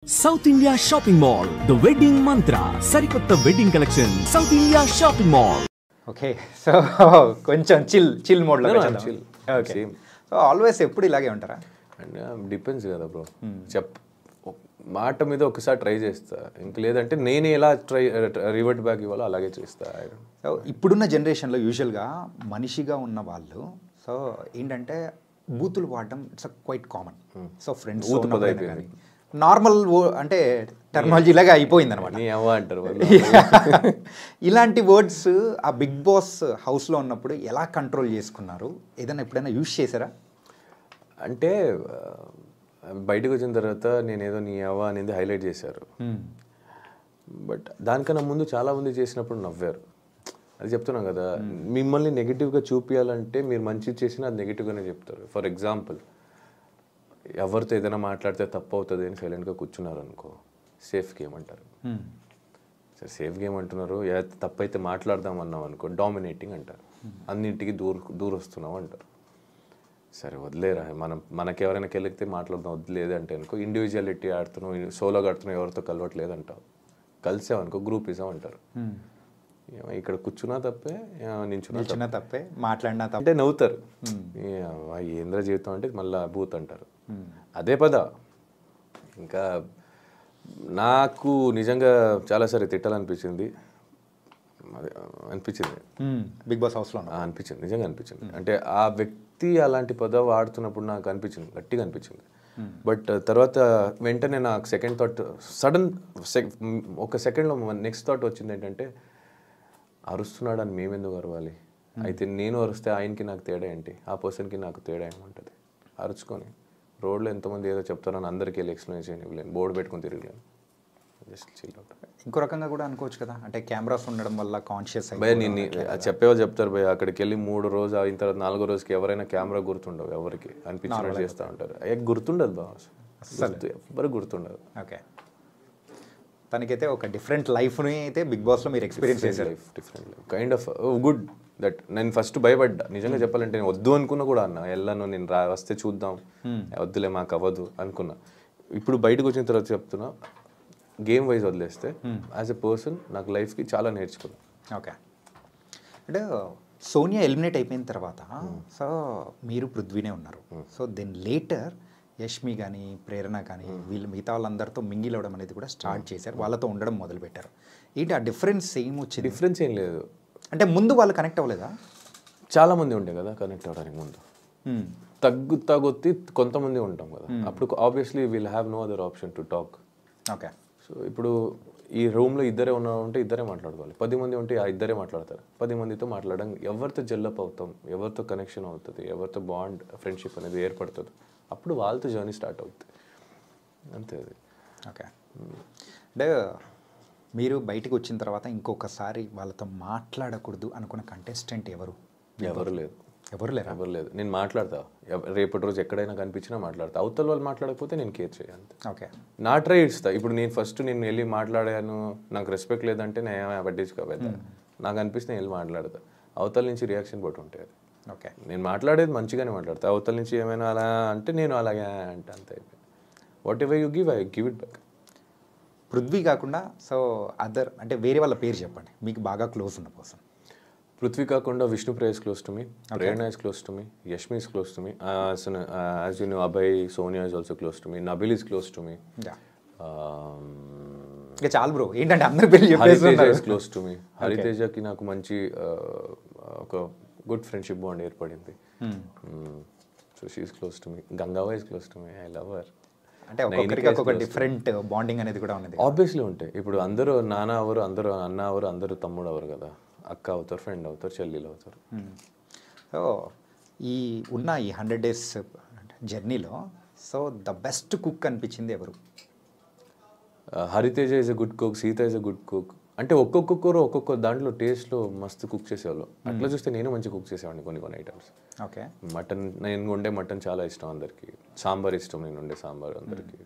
South India Shopping Mall, the wedding mantra, Sarikotta wedding collection, South India Shopping Mall. Okay, so కొంచెం chill mode లో వచ్చేద్దాం. chill. Okay. Same. So always ఎప్పుడు ఇలాగే ఉంటారా? And depends కదా bro. మాట మీద ఒకసారి ట్రై చేస్తా, ఇంక లేదంటే నేను ఎలా రివర్ట్ బ్యాక్ ఇవ్వాలో అలాగే చేస్తా. సో ఇప్పుడున్న జనరేషన్లో యూజువల్గా మనిషిగా ఉన్న వాళ్ళు సో ఏంటంటే బూతులు వాడడం it's quite common. So friends అయిపోయింది, నార్మల్ అంటే టెక్నాలజీ లాగా అయిపోయింది అనమాట. అంటారు ఇలాంటి వర్డ్స్ ఆ బిగ్ బాస్ హౌస్లో ఉన్నప్పుడు ఎలా కంట్రోల్ చేసుకున్నారు? ఏదైనా ఎప్పుడైనా యూజ్ చేశారా? అంటే బయటకు వచ్చిన తర్వాత నేనేదో నీ అవ్వ అనేది హైలైట్ చేశారు, బట్ దానికన్నా ముందు చాలామంది చేసినప్పుడు నవ్వారు. అది చెప్తున్నాం కదా, మిమ్మల్ని నెగిటివ్గా చూపించాలంటే మీరు మంచి చేసినా అది నెగిటివ్గానే చెప్తారు. ఫర్ ఎగ్జాంపుల్, ఎవరితో ఏదైనా మాట్లాడితే తప్పు అవుతుంది అని సైలెంట్గా కూర్చున్నారు అనుకో, సేఫ్ గేమ్ అంటారు. సరే సేఫ్ గేమ్ అంటున్నారు, తప్పు అయితే మాట్లాడదాం అన్నాం అనుకో డామినేటింగ్ అంటారు. అన్నింటికి దూరొస్తున్నాం అంటారు. సరే వదిలేరా, మనకెవరైనా కెలిగితే మాట్లాడదాం, వదిలేదు అంటే అనుకో ఇండివిజువాలిటీ ఆడుతున్నావు, సోలోగా ఆడుతున్నావు, ఎవరితో కలవట్లేదు అంటావు. కలిసామనుకో గ్రూపిజం అంటారు. ఇక్కడ కూర్చున్నా తప్పే, నించున్నా తప్పే, మాట్లాడినా తప్పే అంటే నవ్వుతారు. ఏంద్ర జీవితం అంటే మళ్ళీ బూత్ అంటారు. అదే పద. ఇంకా నాకు నిజంగా చాలాసారి తిట్టాలనిపించింది, బిగ్ బాస్ హౌస్లో అనిపించింది, నిజంగా అనిపించింది. అంటే ఆ వ్యక్తి అలాంటి పద వాడుతున్నప్పుడు నాకు అనిపించింది, గట్టిగా అనిపించింది. బట్ తర్వాత వెంటనే నాకు సెకండ్ థాట్, ఒక సెకండ్లో నెక్స్ట్ థాట్ వచ్చింది ఏంటంటే, అరుస్తున్నాడు అని మేమెందుకు అరవాలి? అయితే నేను అరుస్తే ఆయనకి నాకు తేడా ఏంటి, ఆ పర్సన్కి నాకు తేడా ఏమంటుంది? అరుచుకొని రోడ్లో ఎంతమంది ఏదో చెప్తారని అందరికీ వెళ్ళి ఎక్స్ప్లెయిన్ చేయలేను, బోర్డు పెట్టుకుని తిరగలేను. Just chill out. ఇంకో రకంగా కూడా అనుకోవచ్చు కదా, అంటే కెమెరాస్ ఉండడం వల్ల కాన్షియస్ భయ నేను చెప్పేవాళ్ళు చెప్తారు భయ, అక్కడికి వెళ్ళి 3 రోజు అయిన తర్వాత 4వ రోజుకి ఎవరైనా కెమెరా గుర్తుండవు, ఎవరికి అనిపించినట్టు చేస్తూ ఉంటారు. గుర్తుండదు బా, అసలు ఎవరికి గుర్తుండదు. ఓకే, తనకైతే ఒక డిఫరెంట్ లైఫ్ని అయితే బిగ్ బాస్లో మీరు ఎక్స్పీరియన్స్ చేశారు. Life different life, kind of good that. నేను ఫస్ట్ భయపడ్డా నిజంగా చెప్పాలంటే, నేను వద్దు అనుకున్నా కూడా అన్నా, వెళ్ళాను నేను వస్తే చూద్దాం, వద్దులే మాకు అవ్వదు అనుకున్నా. ఇప్పుడు బయటకు వచ్చిన తర్వాత చెప్తున్నా, గేమ్ వైజ్ వదిలేస్తే యాజ్ ఎ పర్సన్ నాకు లైఫ్కి చాలా నేర్చుకున్నాను. ఓకే, అంటే సోనియా ఎలిమినేట్ అయిపోయిన తర్వాత సో మీరు పృథ్వీనే ఉన్నారు. సో దెన్ లేటర్ యష్మి కానీ ప్రేరణ కానీ వీళ్ళు మిగతా వాళ్ళందరితో మింగిల్ అవ్వడం అనేది కూడా స్టార్ట్ చేశారు, వాళ్ళతో ఉండడం మొదలుపెట్టారు. ఏంటి ఆ డిఫరెన్స్ ఏం వచ్చింది? డిఫరెన్స్ ఏం లేదు. అంటే ముందు వాళ్ళు కనెక్ట్ అవ్వలేదా? చాలామంది ఉండే కదా కనెక్ట్ అవ్వడానికి ముందు, తగ్గుతి కొంతమంది ఉంటాం కదా, అప్పుడు obviously we'll have no other option to talk. Okay, so ఇప్పుడు ఈ రూమ్లో ఇద్దరే ఉంటే ఇద్దరే మాట్లాడుకోవాలి, 10 మంది ఉంటే ఆ ఇద్దరే మాట్లాడతారు. 10 మందితో మాట్లాడడం, ఎవరితో జెల్లప్ అవుతాం, ఎవరితో కనెక్షన్ అవుతుంది, ఎవరితో బాండ్ ఫ్రెండ్షిప్ అనేది ఏర్పడుతుంది, అప్పుడు వాళ్ళతో జర్నీ స్టార్ట్ అవుతుంది, అంతే అది. ఓకే, అంటే మీరు బయటకు వచ్చిన తర్వాత ఇంకొకసారి వాళ్ళతో మాట్లాడకూడదు అనుకున్న కంటెస్టెంట్ ఎవరు? ఎవరు లేదు. ఎవరు లేదు. నేను మాట్లాడతా, రేపటి రోజు ఎక్కడైనా కనిపించినా మాట్లాడతా. అవతల వాళ్ళు మాట్లాడకపోతే నేను కేర్ చేయాలి. ఓకే, నా ట్రై ఇస్తా. ఇప్పుడు నేను ఫస్ట్ నేను వెళ్ళి మాట్లాడాను, నాకు రెస్పెక్ట్ లేదంటే నేను ఏమైనా పట్టించుకోవాలి, నాకు అనిపిస్తే నేను వెళ్ళి మాట్లాడతా. అవతల నుంచి రియాక్షన్ బట్టి ఉంటుంది. ఓకే, నేను మాట్లాడేది మంచిగానే మాట్లాడతా, అవతల నుంచి ఏమైనా అలా అంటే నేను అలాగే అంటే అంతే. What ever you give, I give it back. Prithvi కాకుండా సో అదర్ అంటే వేరే వాళ్ళ పేరు చెప్పండి, మీకు బాగా క్లోజ్ ఉన్న పర్సన్. పృథ్వీ కాకుండా Vishnupriya is close to me, Prerna is close to me, Yashmi is close to me, as you know Abhay, Sonia is also close to me, Nabil is close to me, ఇంకా చాలు bro, ఏంటంటే అందరి పేర్లు చెప్పేస్తున్నారు. Hariteja is close to me. హరితేజకి నాకు మంచి ఒక good friendship bond ఏర్పడింది. So she is close to me. గంగావా is close to me, I love her. అంటే ఒక్కొక్కరికి ఒక్కొక్క డిఫరెంట్ బాండింగ్ అనేది కూడా ఉన్నది. ఆబ్వియస్లీ ఉంటాయి. ఇప్పుడు అందరూ నాన్న అవరు, అందరూ అన్న అవరు, అందరూ తమ్ముడు అవరు కదా, అక్క అవుతారు, ఫ్రెండ్ అవుతారు, చెల్లెలు అవుతారు. సో ఈ ఉన్న ఈ 100 days జర్నీలో సో ద బెస్ట్ కుక్ అనిపించింది ఎవరు? Hariteja is a good cook, Sita is a good cook. అంటే ఒక్కొక్కరు ఒక్కొక్క దాంట్లో టేస్ట్లో మస్తు కుక్ చేసేవాళ్ళు. అట్లా చూస్తే నేను మంచి కుక్ చేసేవాడిని కొన్ని ఐటమ్స్. ఓకే, మటన్, నేను వండే మటన్ చాలా ఇష్టం అందరికి. సాంబార్ ఇష్టం, నేను వండే సాంబార్ అందరికి.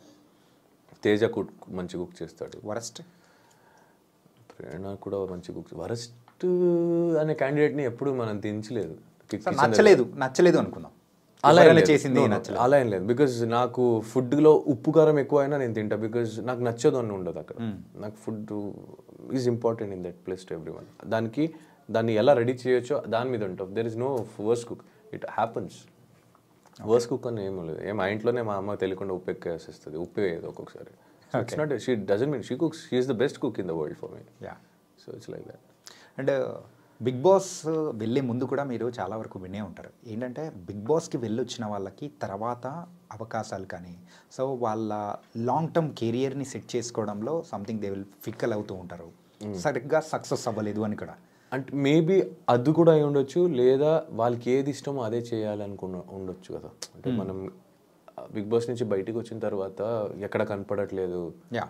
తేజ కుక్ మంచి కుక్ చేస్తాడు. వరస్ట్? ప్రేరణ కూడా మంచి కుక్. వరస్ట్ అనే క్యాండిడేట్ని ఎప్పుడు మనం దించలేదు, నచ్చలేదు అనుకుందాం. అలా ఏం ఎవరైనా లేదు. చేసింది No, no, నచ్చలేదు. అలా ఏం లేదు. బికాజ్ నాకు ఫుడ్లో ఉప్పు కారం ఎక్కువ అయినా నేను తింటా. బికాజ్ నాకు నచ్చదు అని ఉండదు అక్కడ. నాకు food is important in that place to everyone. దాన్ని ఎలా రెడీ చేయొచ్చో దాని మీద ఉంటాం. There is no worse cook. It happens. Worse cook అని ఏం లేదు. మా ఇంట్లోనే మా అమ్మ తెలియకుండా ఉప్పు ఎక్కువ వేసేస్తుంది. ఉప్పు వేయదు ఒక్కొక్కసారి. It's not she doesn't mean she cooks. She is the best cook in the world for me. Yeah. So it's like that. And Bigg Boss వెళ్ళే ముందు కూడా మీరు చాలా వరకు వినే ఉంటారు. ఏంటంటే బిగ్ బాస్కి వెళ్ళొచ్చిన వాళ్ళకి తర్వాత అవకాశాలు కానీ సో వాళ్ళ లాంగ్ టర్మ్ కెరియర్ని సెట్ చేసుకోవడంలో సంథింగ్ దే విల్ ఫిక్కల్ అవుతూ ఉంటారు. సరిగ్గా సక్సెస్ అవ్వలేదు అని కూడా. అంటే మేబీ అది కూడా అయి ఉండొచ్చు, లేదా వాళ్ళకి ఏది ఇష్టమో అదే ఉండొచ్చు కదా. అంటే మనం బిగ్ బాస్ నుంచి బయటికి వచ్చిన తర్వాత ఎక్కడ కనపడట్లేదు, యా,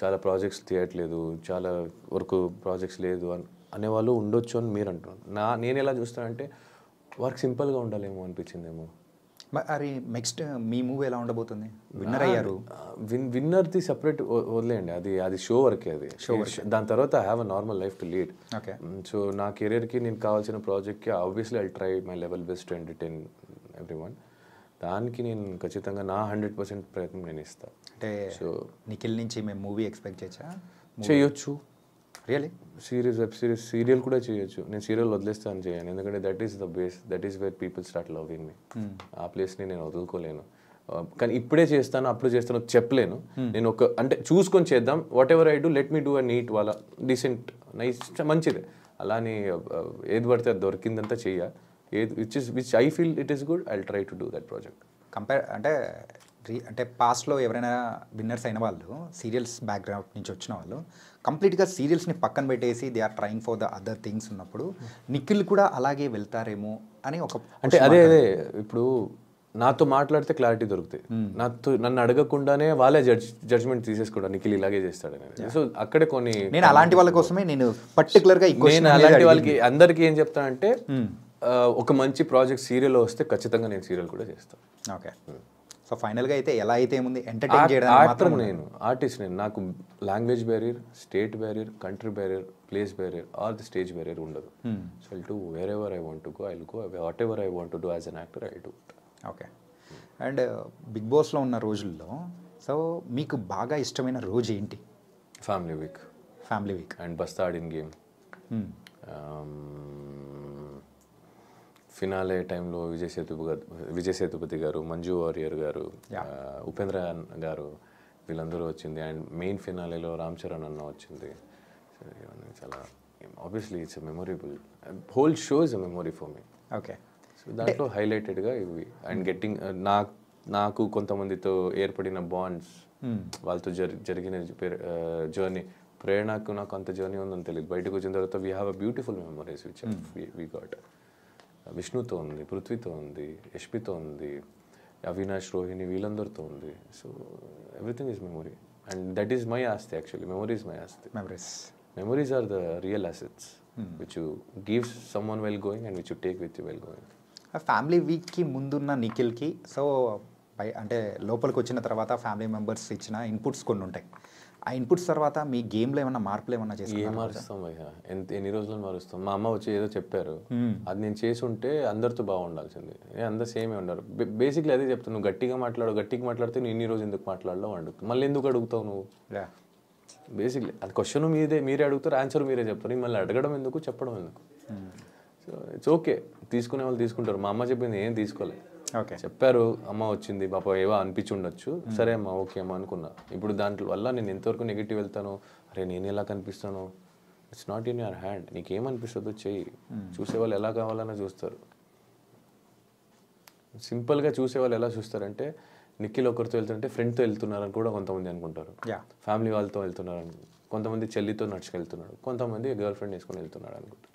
చాలా ప్రాజెక్ట్స్ తీయట్లేదు, చాలా వరకు ప్రాజెక్ట్స్ లేదు అనేవాళ్ళు ఉండొచ్చు అని మీరు అంటున్నారు. నేను ఎలా చూస్తానంటే వర్క్ సింపుల్గా ఉండాలేమో అనిపించిందేమో. మరి నెక్స్ట్ మీ మూవీ ఎలా ఉండబోతుంది? విన్నర్ అయ్యారు. విన్నర్ది సపరేట్ వదిలేయండి, అది షో వరకే. అది షో దాని తర్వాత I have a normal life to lead. Okay. So నా కెరియర్కి నేను కావాల్సిన ప్రాజెక్ట్కి obviously I try my level best to entertain every one. దానికి నేను ఖచ్చితంగా నా 100% ప్రయత్నం నేను ఇస్తాను. అంటే సో నిఖిల్ నుంచి మేము మూవీ ఎక్స్పెక్ట్ చేయొచ్చు. Really? Series, web series, serial కూడా చేయొచ్చు. నేను సీరియల్ వదిలేస్తాను చేయను, ఎందుకంటే that is the base, that is where people start loving మీ. ఆ ప్లేస్ని నేను వదులుకోలేను. కానీ ఇప్పుడే చేస్తాను అప్పుడు చేస్తాను చెప్పలేను. నేను అంటే చూసుకొని చేద్దాం. Whatever I do let me do a neat వాళ్ళ డీసెంట్ నైస్ మంచిదే. అలానే ఏది పడితే అది దొరికిందంతా చెయ్య. Which I feel it is good, I will try to do that project. అంటే పాస్ట్లో ఎవరైనా విన్నర్స్ అయిన వాళ్ళు సీరియల్స్ బ్యాక్గ్రౌండ్ నుంచి వచ్చిన వాళ్ళు కంప్లీట్గా సీరియల్స్ని పక్కన పెట్టేసి they are trying for the other things ఉన్నప్పుడు నిఖిల్ కూడా అలాగే వెళ్తారేమో అని ఒక అంటే అదే ఇప్పుడు నాతో మాట్లాడితే క్లారిటీ దొరుకుతాయి. నన్ను అడగకుండానే వాళ్ళే జడ్జ్మెంట్ తీసేసుకోవడం నిఖిల్ ఇలాగే చేస్తాడనేది. సో అక్కడే కొన్ని నేను అలాంటి వాళ్ళ కోసమే నేను పర్టికులర్గా నేను అలాంటి వాళ్ళకి అందరికీ ఏం చెప్తానంటే ఒక మంచి ప్రాజెక్ట్ సీరియల్లో వస్తే ఖచ్చితంగా నేను సీరియల్ కూడా చేస్తాను. ఓకే. సో ఫైనల్గా అయితే ఎలా అయితే ఉంది ఎంటర్టైన్ చేయడం యాక్టర్ నేను, ఆర్టిస్ట్ నేను. నాకు language barrier, state barrier, country barrier, place barrier or the stage barrier ఉండదు. So I'll do wherever I want to go, I'll go. Whatever I want to do as an actor I'll do. Okay. And Bigg బాస్లో ఉన్న రోజుల్లో so మీకు బాగా ఇష్టమైన రోజు ఏంటి? Family week. Family week and బస్తా ఆడిన గేమ్. ఫినాలే టైంలో విజయ్ సేతుపతి గారు, మంజు వారియర్ గారు, ఉపేంద్ర గారు వీళ్ళందరూ వచ్చింది. అండ్ మెయిన్ ఫినాలేలో రామ్ చరణ్ అన్న వచ్చింది. చాలా obviously it's a memorable. Whole show is a memory for me. Okay. So దాంట్లో హైలైటెడ్గా ఇవి. అండ్ గెట్టింగ్ నాకు కొంతమందితో ఏర్పడిన బాండ్స్, వాళ్ళతో జరిగిన జర్నీ. ప్రేరణకు నాకు అంత జర్నీ ఉందని తెలియదు. బయటకు వచ్చిన తర్వాత we have a beautiful memories which we got. విష్ణుతో ఉంది, పృథ్వీతో ఉంది, యష్మితో ఉంది, అవినాష్, రోహిణి వీళ్ళందరితో ఉంది. So everything is memory. And that is my ఆస్తి యాక్చువల్లీ. మెమొరీ ఈజ్ మై ఆస్తి. Memories are the real assets which you gives someone well going and which you take with you well going. Family వీక్కి ముందున్న నిఖిల్కి so అంటే లోపలికి వచ్చిన తర్వాత family members ఇచ్చిన inputs కొన్ని ఉంటాయి. ఆ ఇన్పుట్స్ తర్వాత మీ గేమ్లో ఏమన్నా మార్పులు ఏమన్నా చేసి ఏం మారుస్తాం భయ్యా? ఎన్ని రోజులు మారుస్తాం? మా అమ్మ వచ్చి ఏదో చెప్పారు, అది నేను చేసి ఉంటే అందరితో బాగుండాల్సింది. అందరు సేమే ఉన్నారు. బేసిక్లీ అదే చెప్తాను, నువ్వు గట్టిగా మాట్లాడితే నువ్వు ఇన్ని రోజు ఎందుకు మాట్లాడలో అడుగుతావు. మళ్ళీ ఎందుకు అడుగుతావు నువ్వు? బేసిక్లీ అది క్వశ్చన్ మీరే అడుగుతారు, ఆన్సర్ మీరే చెప్తారు. మళ్ళీ అడగడం ఎందుకు, చెప్పడం ఎందుకు? సో ఇట్స్ ఓకే, తీసుకునే వాళ్ళు తీసుకుంటారు. మా అమ్మ చెప్పింది ఏం తీసుకోలేదు. ఓకే, చెప్పారు, అమ్మ వచ్చింది పాప ఏవో అనిపించి ఉండొచ్చు, సరే అమ్మ ఓకే అమ్మ అనుకున్నా. ఇప్పుడు దాంట్లో వల్ల నేను ఎంతవరకు నెగిటివ్ వెళ్తాను, అరే నేను ఎలా కనిపిస్తాను, it's not in your hand. నీకేమనిపిస్తుందో చెయ్యి. చూసేవాళ్ళు ఎలా కావాలన్నా చూస్తారు. సింపుల్గా చూసేవాళ్ళు ఎలా చూస్తారంటే నిఖిల్ ఒకరితో వెళ్తుంటే ఫ్రెండ్తో వెళ్తున్నారని కూడా కొంతమంది అనుకుంటారు. ఫ్యామిలీ వాళ్ళతో వెళ్తున్నారని, కొంతమంది చెల్లితో నడుచుకెళ్తున్నాడు, కొంతమంది గర్ల్ ఫ్రెండ్ వేసుకొని వెళ్తున్నాడు అనుకుంటారు.